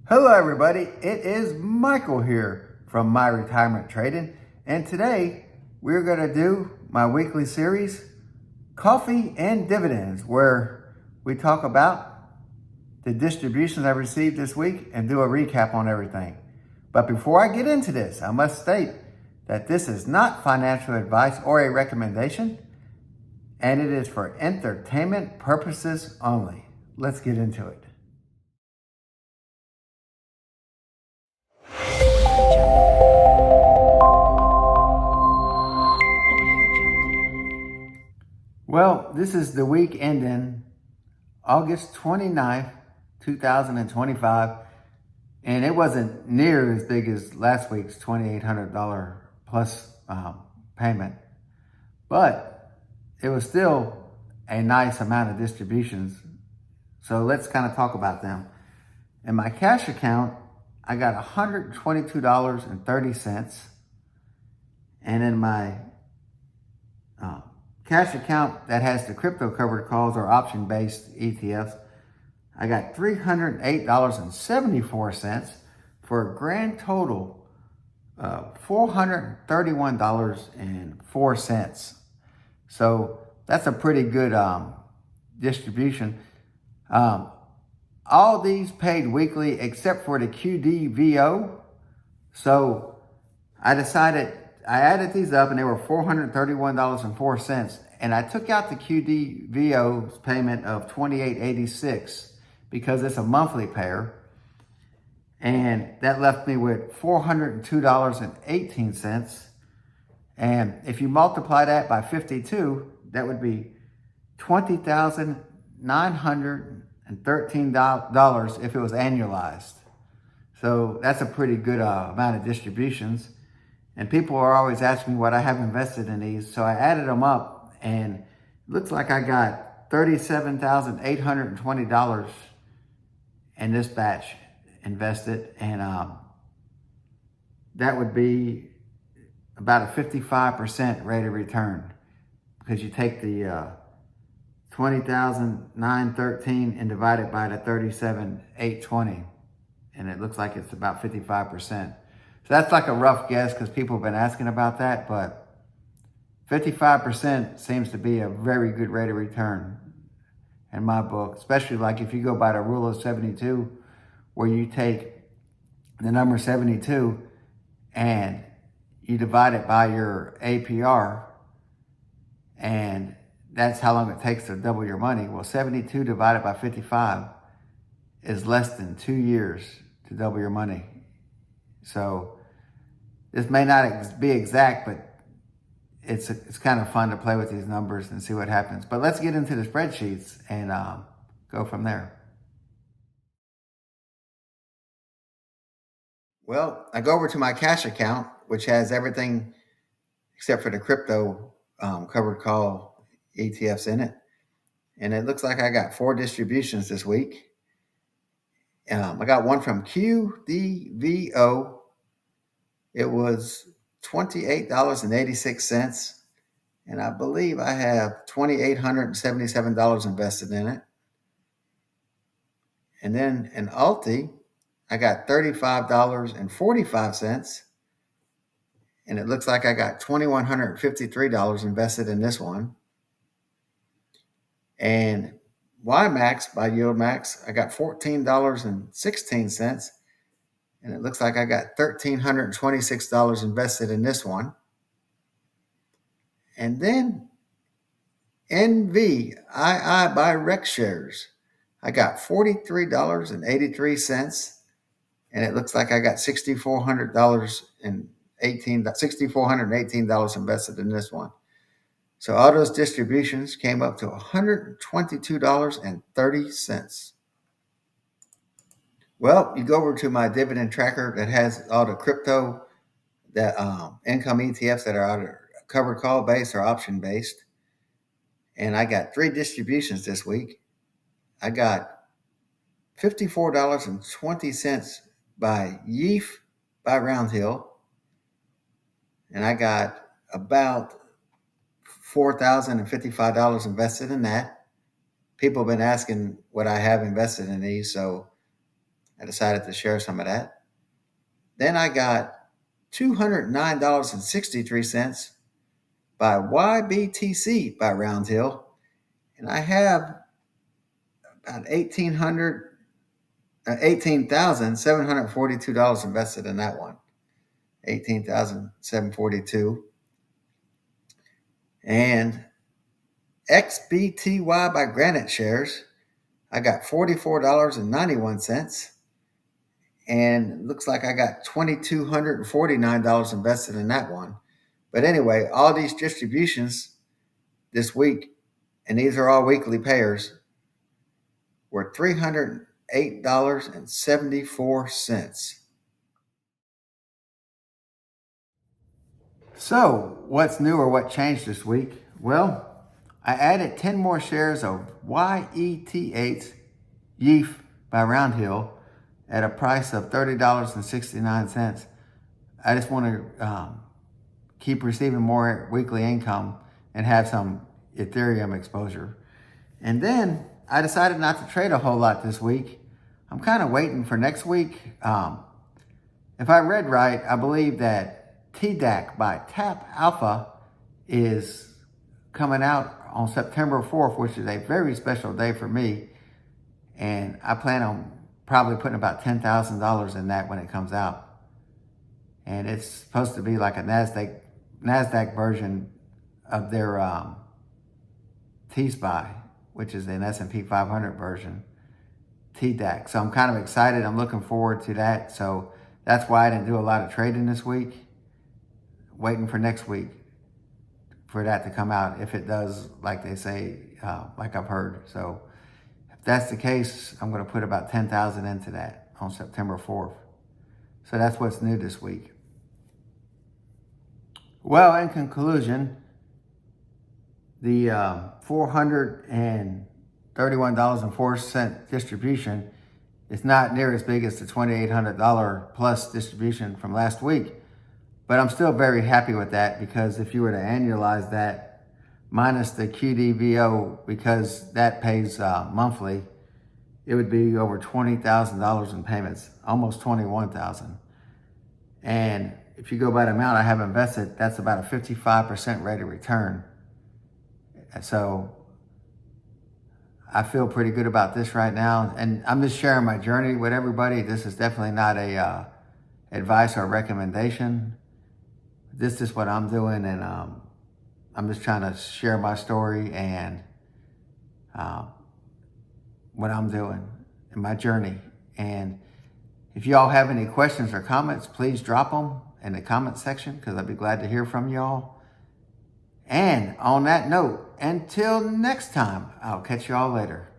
Hello everybody, it is Michael here from My Retirement Trading, and today we're going to do my weekly series, Coffee and Dividends, where we talk about the distributions I received this week and do a recap on everything. But before I get into this, I must state that this is not financial advice or a recommendation, and it is for entertainment purposes only. Let's get into it. Well, this is the week ending August 29th, 2025, and it wasn't near as big as last week's $2,800 plus payment, but it was still a nice amount of distributions. So let's kind of talk about them. In my cash account, I got $122.30, and in my cash account that has the crypto covered calls or option-based ETFs, I got $308.74 for a grand total of $431.04. So that's a pretty good distribution. All these paid weekly except for the QDVO. So I added these up and they were $431.04. And I took out the QDVO's payment of $28.86 because it's a monthly payer. And that left me with $402.18. And if you multiply that by 52, that would be $20,913 if it was annualized. So that's a pretty good amount of distributions. And people are always asking me what I have invested in these. So I added them up and it looks like I got $37,820 in this batch invested. And that would be about a 55% rate of return, because you take the 20,913 and divide it by the 37,820, and it looks like it's about 55%. So that's like a rough guess because people have been asking about that, but 55% seems to be a very good rate of return in my book, especially like if you go by the rule of 72, where you take the number 72 and you divide it by your APR, and that's how long it takes to double your money. Well, 72 divided by 55 is less than 2 years to double your money. So this may not be exact, but it's kind of fun to play with these numbers and see what happens. But let's get into the spreadsheets and go from there. Well, I go over to my cash account, which has everything except for the crypto covered call ETFs in it. And it looks like I got 4 distributions this week. I got one from QDVO. It was $28.86. And I believe I have $2,877 invested in it. And then in ULTY, I got $35.45. And it looks like I got $2,153 invested in this one. And YMAX by YieldMax, I got $14.16. And it looks like I got $1,326 invested in this one. And then NVII by REX I got $43.83. And it looks like I got $6,418 invested in this one. So all those distributions came up to $122.30. Well, you go over to my dividend tracker that has all the crypto, that income ETFs that are either covered call based or option based. And I got 3 distributions this week. I got $54.20 by YETH by Roundhill. And I got about $4,055 invested in that. People have been asking what I have invested in these, so I decided to share some of that. Then I got $209.63 by YBTC by Round Hill. And I have about $18,742 invested in that one. $18,742. And XBTY by Granite Shares, I got $44.91. And it looks like I got $2,249 invested in that one. But anyway, all these distributions this week, and these are all weekly payers, were $308.74. So, what's new or what changed this week? Well, I added 10 more shares of YETH by Round Hill at a price of $30.69. I just want to keep receiving more weekly income and have some Ethereum exposure. And then I decided not to trade a whole lot this week. I'm kind of waiting for next week. If I read right, I believe that TDAC by Tap Alpha is coming out on September 4th, which is a very special day for me. And I plan on probably putting about $10,000 in that when it comes out. And it's supposed to be like a NASDAQ version of their T-SPY, which is an S&P 500 version, TDAC. So I'm kind of excited. I'm looking forward to that. So that's why I didn't do a lot of trading this week. Waiting for next week for that to come out, if it does, like they say, like I've heard. So if that's the case, I'm going to put about 10,000 into that on September 4th. So that's what's new this week. Well, in conclusion, the $431.04 distribution is not near as big as the $2,800 plus distribution from last week. But I'm still very happy with that, because if you were to annualize that minus the QDVO, because that pays monthly, it would be over $20,000 in payments, almost $21,000. And if you go by the amount I have invested, that's about a 55% rate of return. So I feel pretty good about this right now. And I'm just sharing my journey with everybody. This is definitely not a advice or recommendation. This is what I'm doing, and I'm just trying to share my story and what I'm doing in my journey. And if y'all have any questions or comments, please drop them in the comment section, because I'd be glad to hear from y'all. And on that note, until next time, I'll catch y'all later.